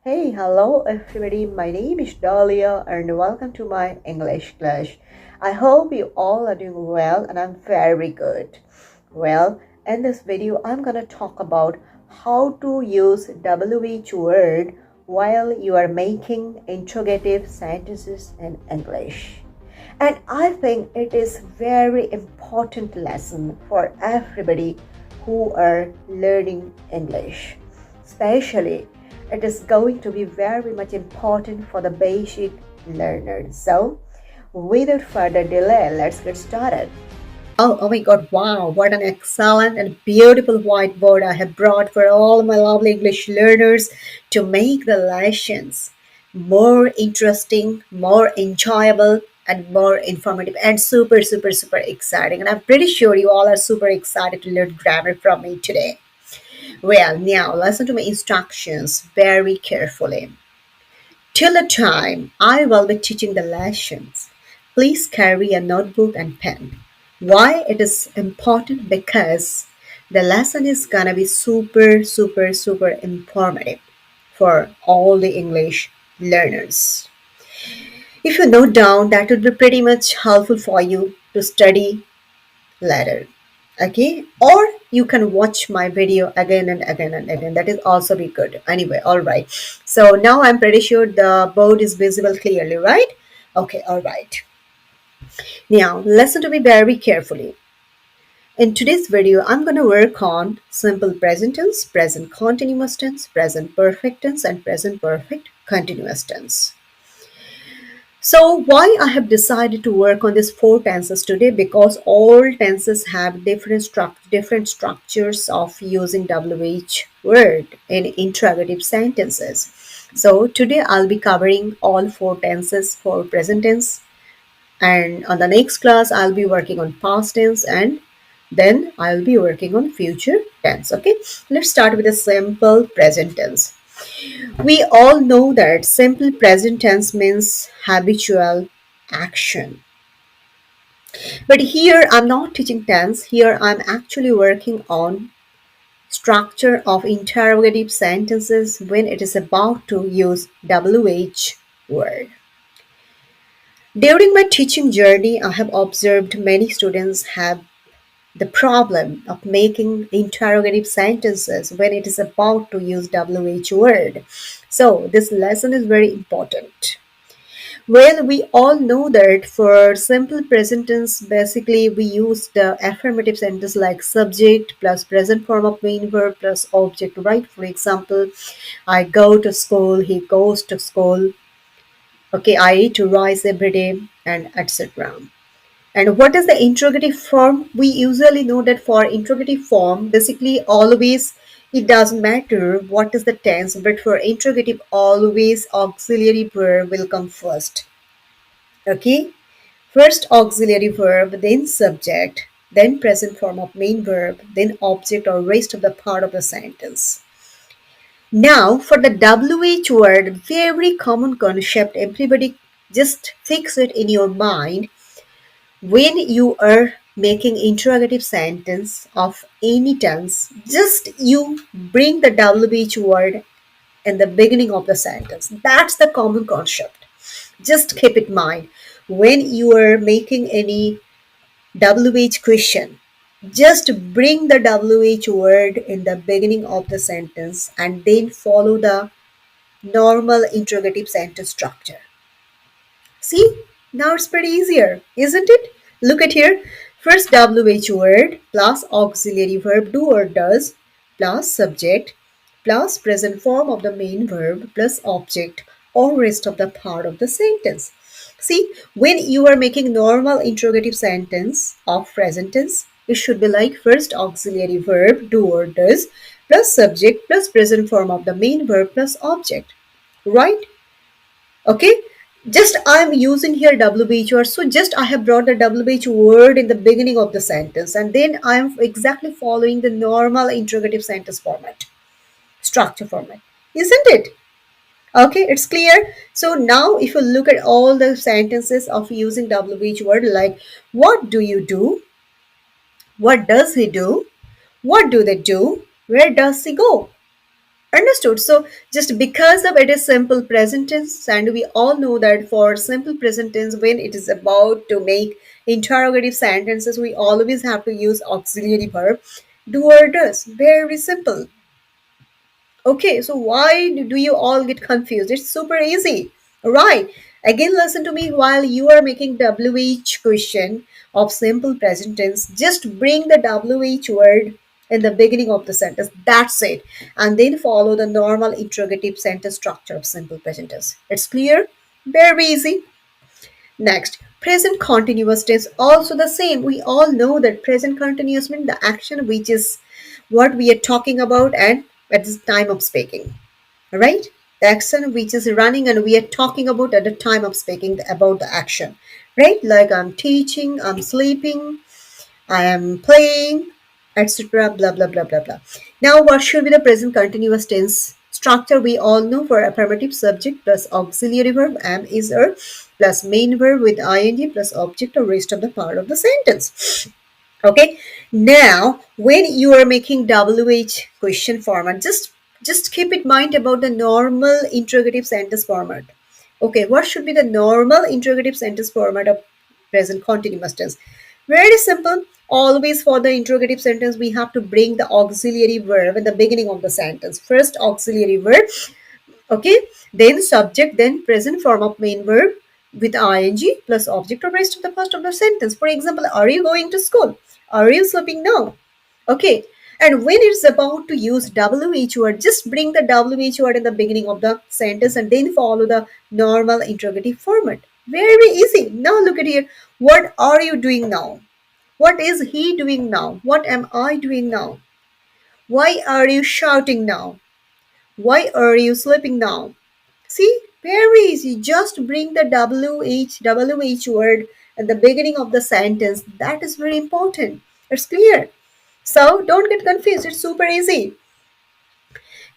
Hey, hello everybody. My name is Dahlia and welcome to my English class. I hope you all are doing well and I'm very good. Well, in this video, I'm gonna talk about how to use WH word while you are making interrogative sentences in English. And I think it is very important lesson for everybody who are learning English. Especially, it is going to be very much important for the basic learners. So, without further delay, let's get started. Oh my God, wow, what an excellent and beautiful whiteboard I have brought for all my lovely English learners to make the lessons more interesting, more enjoyable, and more informative and super exciting. And I'm pretty sure you all are super excited to learn grammar from me today. Well, now listen to my instructions very carefully. Till the time I will be teaching the lessons, please carry a notebook and pen. Why it is important? Because the lesson is gonna be super informative for all the English learners. If you note down, that would be pretty much helpful for you to study later. Okay, or you can watch my video again and again and again. That is also be good. Anyway, all right. So now I'm pretty sure the board is visible clearly, right? Okay, all right. Now listen to me very carefully. In today's video, I'm going to work on simple present tense, present continuous tense, present perfect tense, and present perfect continuous tense. So why I have decided to work on these four tenses today? Because all tenses have different structures of using WH word in interrogative sentences. So today I'll be covering all four tenses for present tense, and on the next class I'll be working on past tense, and then I'll be working on future tense. Okay, let's start with a simple present tense. We all know that simple present tense means habitual action. But here I'm not teaching tense. Here I'm actually working on structure of interrogative sentences when it is about to use WH word. During my teaching journey, I have observed many students have the problem of making interrogative sentences when it is about to use WH word. So this lesson is very important. Well, we all know that for simple present tense, basically we use the affirmative sentence like subject plus present form of main verb plus object, right? For example, I go to school, he goes to school. Okay, I eat rice every day, and etc. And what is the interrogative form? We usually know that for interrogative form, basically always it doesn't matter what is the tense, but for interrogative, always auxiliary verb will come first. Okay, first auxiliary verb, then subject, then present form of main verb, then object or rest of the part of the sentence. Now, for the WH word, very common concept, everybody just fix it in your mind. When you are making interrogative sentence of any tense, just you bring the WH word in the beginning of the sentence. That's the common concept. Just keep in mind when you are making any WH question, just bring the WH word in the beginning of the sentence and then follow the normal interrogative sentence structure. See, now it's pretty easier, isn't it? Look at here. First WH word plus auxiliary verb do or does plus subject plus present form of the main verb plus object or rest of the part of the sentence. See, when you are making normal interrogative sentence of present tense, it should be like first auxiliary verb do or does plus subject plus present form of the main verb plus object, right? Okay, just I'm using here WH word, so just I have brought the WH word in the beginning of the sentence, and then I'm exactly following the normal interrogative sentence format, structure format, isn't it? Okay, it's clear. So now if you look at all the sentences of using WH word, like what do you do, what does he do, what do they do, where does he go, Understood. So just because of it is simple present tense, and we all know that for simple present tense, when it is about to make interrogative sentences, we always have to use auxiliary verb do or does. Very simple. Okay, so why do you all get confused? It's super easy. Right. Again, listen to me while you are making WH question of simple present tense. Just bring the WH word in the beginning of the sentence. That's it. And then follow the normal interrogative sentence structure of simple present tense. It's clear? Very easy. Next, present continuous tense also the same. We all know that present continuous means the action which is what we are talking about and at the time of speaking. Right? The action which is running and we are talking about at the time of speaking about the action. Right? Like I'm teaching, I'm sleeping, I am playing, etc. Blah blah blah blah blah. Now, what should be the present continuous tense structure? We all know for affirmative subject plus auxiliary verb am is er plus main verb with ing plus object or rest of the part of the sentence. Okay. Now, when you are making WH question format, just keep in mind about the normal interrogative sentence format. Okay, what should be the normal interrogative sentence format of present continuous tense? Very simple. Always for the interrogative sentence, we have to bring the auxiliary verb in the beginning of the sentence. First auxiliary verb, okay, then subject, then present form of main verb with ing plus object or rest of the first of the sentence. For example, are you going to school? Are you sleeping now? Okay. And when it's about to use WH word, just bring the WH word in the beginning of the sentence and then follow the normal interrogative format. Very easy. Now look at here. What are you doing now? What is he doing now? What am I doing now? Why are you shouting now? Why are you sleeping now? See, very easy. Just bring the WH word at the beginning of the sentence. That is very important. It's clear. So don't get confused. It's super easy.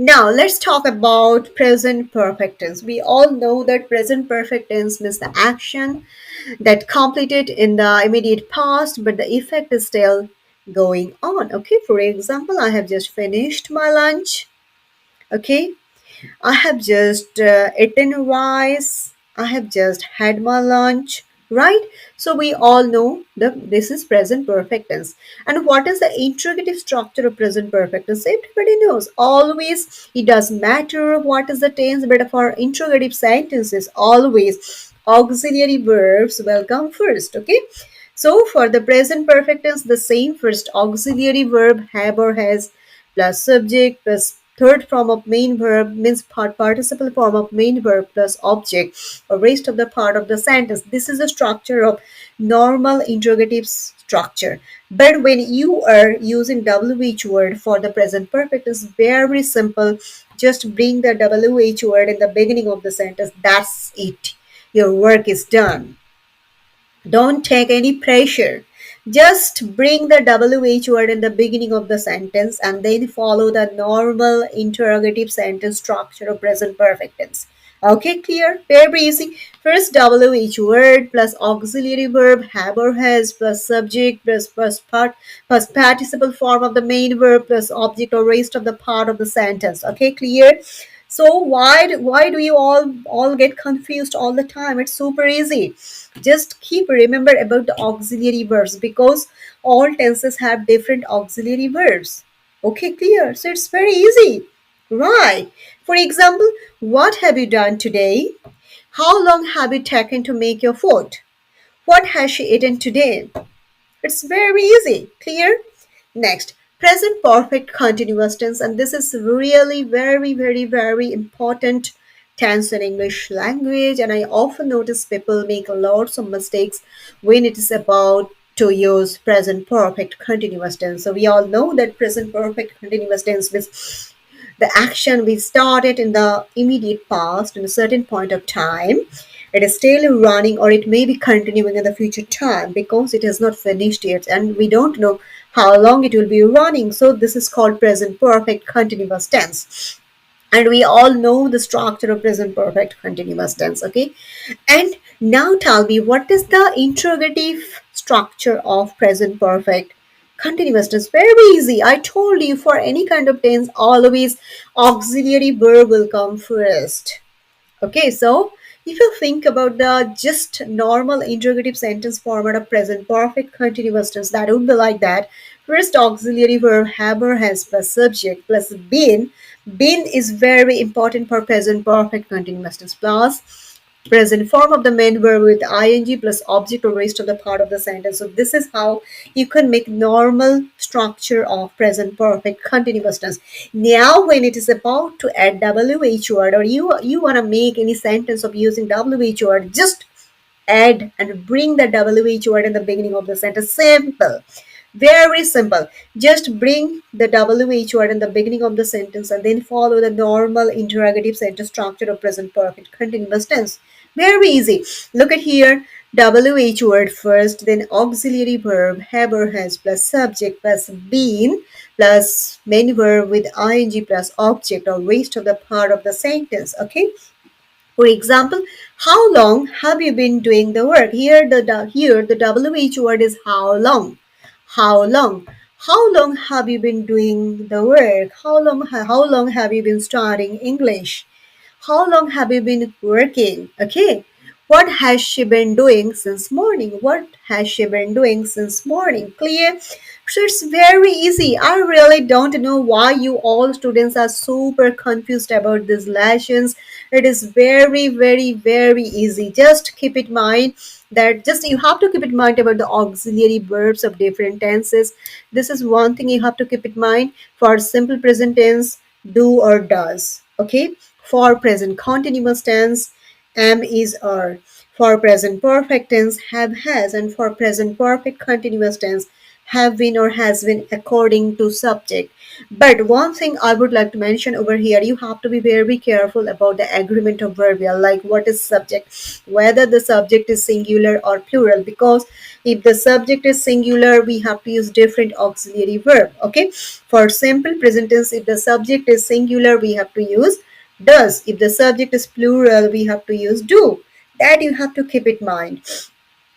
Now let's talk about present perfect tense. We all know that present perfect tense means the action that completed in the immediate past, but the effect is still going on. Okay, for example, I have just finished my lunch. Okay, I have just eaten rice. I have just had my lunch. Right? So we all know that this is present perfect tense. And what is the interrogative structure of present perfect tense? Everybody knows. Always, it doesn't matter what is the tense, but for interrogative sentences, always auxiliary verbs will come first. Okay? So for the present perfect tense, the same first auxiliary verb have or has plus subject plus third form of main verb means participle form of main verb plus object or rest of the part of the sentence. This is the structure of normal interrogative structure. But when you are using WH word for the present perfect, it's very simple. Just bring the WH word in the beginning of the sentence. That's it. Your work is done. Don't take any pressure. Just bring the WH word in the beginning of the sentence and then follow the normal interrogative sentence structure of present perfect tense. Okay, clear? Very easy. First WH word plus auxiliary verb have or has plus subject plus plus participle form of the main verb plus object or rest of the part of the sentence. Okay, clear? So why do you all get confused all the time? It's super easy. Just keep remember about the auxiliary verbs because all tenses have different auxiliary verbs. Okay, clear? So it's very easy. Right. For example, what have you done today? How long have you taken to make your food? What has she eaten today? It's very easy. Clear? Next, present perfect continuous tense, and this is really very important tense in English language. And I often notice people make lots of mistakes when it is about to use present perfect continuous tense. So we all know that present perfect continuous tense means the action we started in the immediate past in a certain point of time. It is still running or it may be continuing in the future time because it has not finished yet and we don't know how long it will be running. So this is called present perfect continuous tense. And we all know the structure of present perfect continuous tense. Okay. And now tell me, what is the interrogative structure of present perfect Continuous tense, very easy. I told you for any kind of tense, always auxiliary verb will come first. Okay, so if you think about the just normal interrogative sentence format of present perfect continuous tense, that would be like that. First auxiliary verb have or has plus subject plus been. Been is very important for present perfect continuous tense plus present form of the main verb with ing plus object or rest of the part of the sentence. So this is how you can make normal structure of present perfect continuous tense. Now when it is about to add wh word, or you want to make any sentence of using wh word, just add and bring the wh word in the beginning of the sentence. Simple, very simple. Just bring the wh word in the beginning of the sentence and then follow the normal interrogative sentence structure of present perfect continuous tense. Very easy. Look at here. WH word first, then auxiliary verb have or has plus subject plus been plus main verb with ing plus object or rest of the part of the sentence. Okay. For example, how long have you been doing the work? Here the WH word is how long. How long? How long have you been doing the work? How long have you been studying English? How long have you been working? Okay. What has she been doing since morning? What has she been doing since morning? Clear? So it's very easy. I really don't know why you all students are super confused about these lessons. It is very, very, very easy. Just keep in mind that just you have to keep in mind about the auxiliary verbs of different tenses. This is one thing you have to keep in mind for simple present tense, do or does. Okay. For present continuous tense, am, is, are. For present perfect tense, have, has. And for present perfect continuous tense, have been or has been according to subject. But one thing I would like to mention over here, you have to be very careful about the agreement of verbal, like what is subject, whether the subject is singular or plural, because if the subject is singular, we have to use different auxiliary verb. Okay. For simple present tense, if the subject is singular, we have to use does. If the subject is plural, we have to use do. That you have to keep in mind.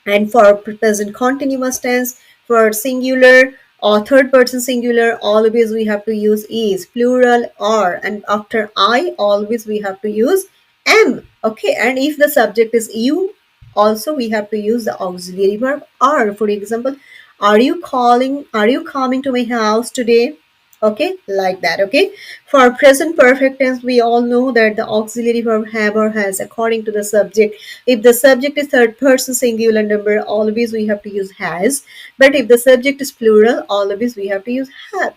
And for present continuous tense, for singular or third person singular, always we have to use is, plural are, and after I, always we have to use am. Okay. And if the subject is you, also we have to use the auxiliary verb are. For example, are you coming to my house today? Okay, like that. Okay. For present perfect tense, we all know that the auxiliary verb have or has according to the subject. If the subject is third person singular number, always we have to use has. But if the subject is plural, always we have to use have.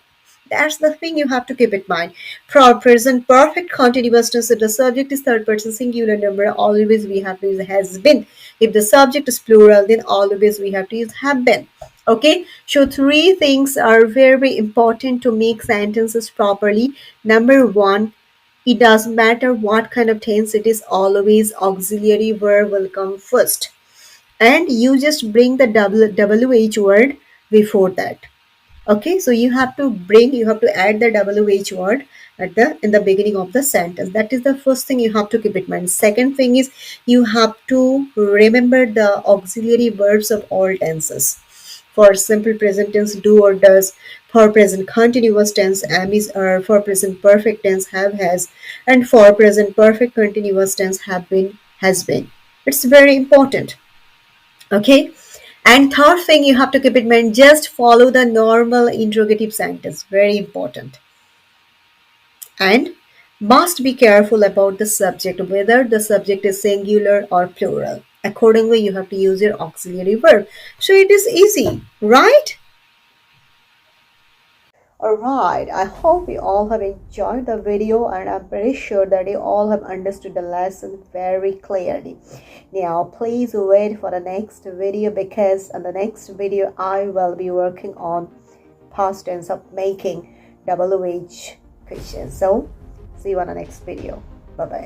That's the thing you have to keep in mind. For present perfect continuous tense, if the subject is third person singular number, always we have to use has been. If the subject is plural, then always we have to use have been. Okay, so three things are very important to make sentences properly. Number one, it doesn't matter what kind of tense it is, always auxiliary verb will come first. And you just bring the WH word before that. Okay, so you have to add the wh word at the in the beginning of the sentence. That is the first thing you have to keep in mind. Second thing is you have to remember the auxiliary verbs of all tenses. For simple present tense, do or does. For present continuous tense, am, is, are. For present perfect tense, have, has. And for present perfect continuous tense, have been, has been. It's very important. Okay. And third thing you have to keep in mind, just follow the normal interrogative sentence. Very important. And must be careful about the subject, whether the subject is singular or plural. Accordingly, you have to use your auxiliary verb. So it is easy, right? Alright, I hope you all have enjoyed the video, and I'm pretty sure that you all have understood the lesson very clearly. Now please wait for the next video, because in the next video I will be working on past tense of making WH questions. So see you on the next video. Bye bye.